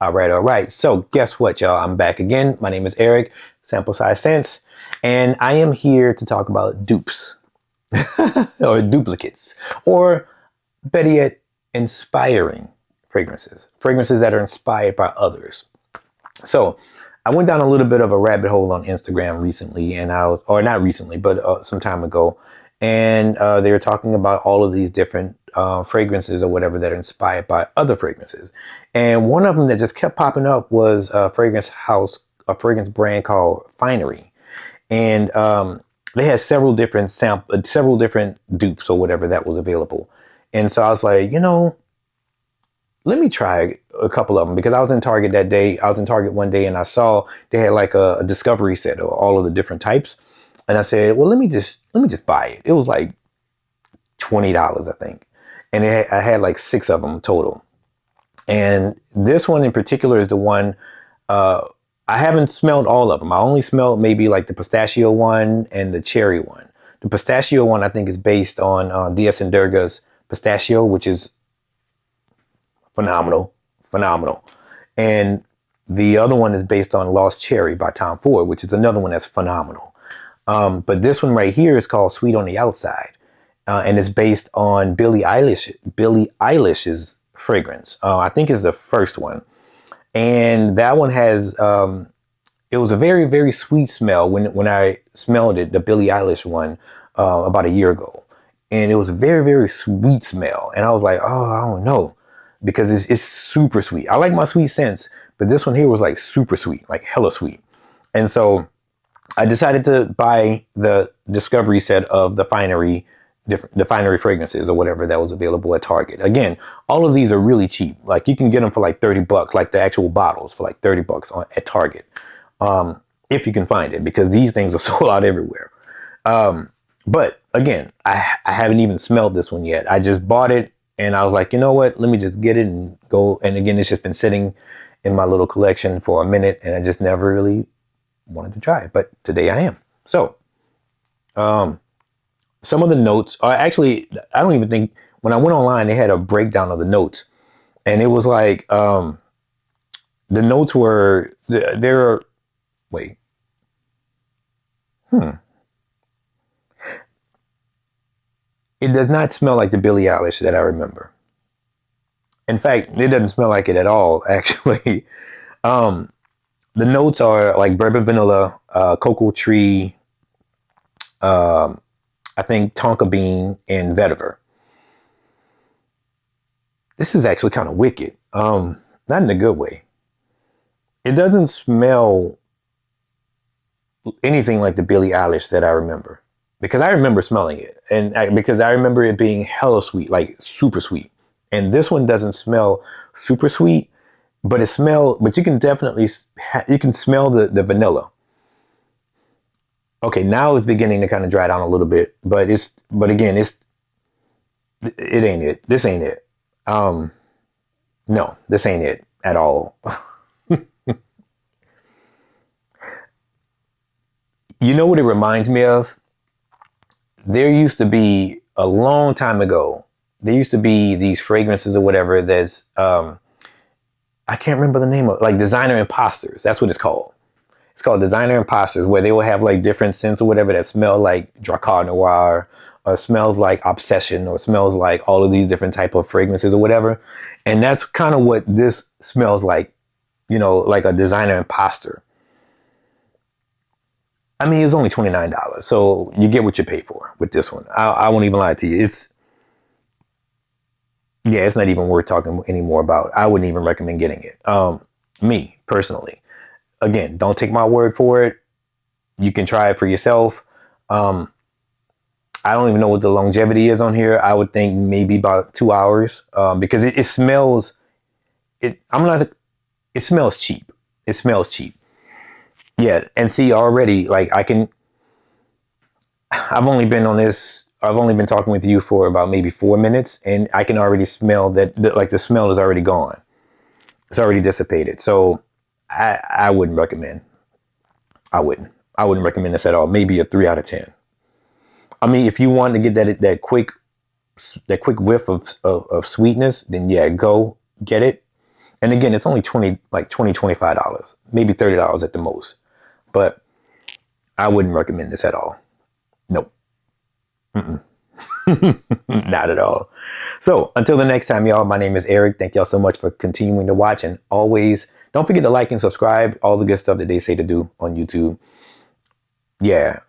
All right. So guess what, y'all? I'm back again. My name is Eric, Sample Size Sense, and I am here to talk about dupes or duplicates, or better yet, inspiring fragrances. Fragrances that are inspired by others. So I went down a little bit of a rabbit hole on Instagram recently, and or not recently, but some time ago, and they were talking about all of these different fragrances or whatever that are inspired by other fragrances. And one of them that just kept popping up was a fragrance brand called Finery, and they had several different dupes or whatever that was available. And so I was like, let me try a couple of them, because I was in Target that day. I was in Target one day and I saw they had like a discovery set of all of the different types. And I said, well, let me just buy it. It was like $20, I think. And I had like 6 of them total. And this one in particular is the one, I haven't smelled all of them. I only smelled maybe like the pistachio one and the cherry one. The pistachio one, I think, is based on Diaz and Durga's pistachio, which is phenomenal. And the other one is based on Lost Cherry by Tom Ford, which is another one that's phenomenal. But this one right here is called Sweet on the Outside, and it's based on Billie Eilish's fragrance. I think is the first one, and that one has it was a very, very sweet smell when I smelled it, the Billie Eilish one, about a year ago, and it was a very, very sweet smell, and I was like, oh, I don't know, because it's super sweet. I like my sweet scents, but this one here was like super sweet, like hella sweet. And so I decided to buy the discovery set of the Finery fragrances or whatever that was available at Target. Again, all of these are really cheap. Like you can get them for like $30, like the actual bottles for like $30 at Target, if you can find it, because these things are sold out everywhere. But again, I haven't even smelled this one yet. I just bought it and I was like, you know what? Let me just get it and go. And again, it's just been sitting in my little collection for a minute, and I just never really wanted to try it. But today I am. So, some of the notes are actually, I don't even think, when I went online, they had a breakdown of the notes, and it was like, the notes were, there. Wait. It does not smell like the Billie Eilish that I remember. In fact, it doesn't smell like it at all, actually. The notes are like bourbon vanilla, cocoa tree, I think tonka bean, and vetiver. This is actually kind of wicked. Not in a good way. It doesn't smell anything like the Billie Eilish that I remember, because I remember smelling it, and because I remember it being hella sweet, like super sweet. And this one doesn't smell super sweet, but but you can definitely, you can smell the vanilla. Okay, now it's beginning to kind of dry down a little bit, but again, it ain't it. This ain't it. No, this ain't it at all. You know what it reminds me of? There used to be a long time ago, there used to be these fragrances or whatever that's, I can't remember the name of, like designer imposters. That's what it's called. It's called designer imposters, where they will have like different scents or whatever that smell like Dracar Noir, or smells like Obsession, or smells like all of these different type of fragrances or whatever. And that's kind of what this smells like, like a designer imposter. I mean, it's only $29, so you get what you pay for with this one. I won't even lie to you. It's not even worth talking anymore about. I wouldn't even recommend getting it. Me personally, again, don't take my word for it. You can try it for yourself. I don't even know what the longevity is on here. I would think maybe about 2 hours, because it smells. It smells cheap. It smells cheap. Yeah, and see already, like I've only been talking with you for about maybe 4 minutes, and I can already smell that, like the smell is already gone. It's already dissipated. So I wouldn't recommend. I wouldn't recommend this at all. Maybe a 3 out of 10. I mean, if you want to get that quick whiff of sweetness, then yeah, go get it. And again, it's only $25, maybe $30 at the most. But I wouldn't recommend this at all. Nope. Not at all. So until the next time, y'all, my name is Eric. Thank y'all so much for continuing to watch. And always don't forget to like and subscribe. All the good stuff that they say to do on YouTube. Yeah,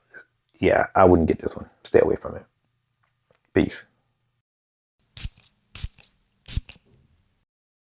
I wouldn't get this one. Stay away from it. Peace.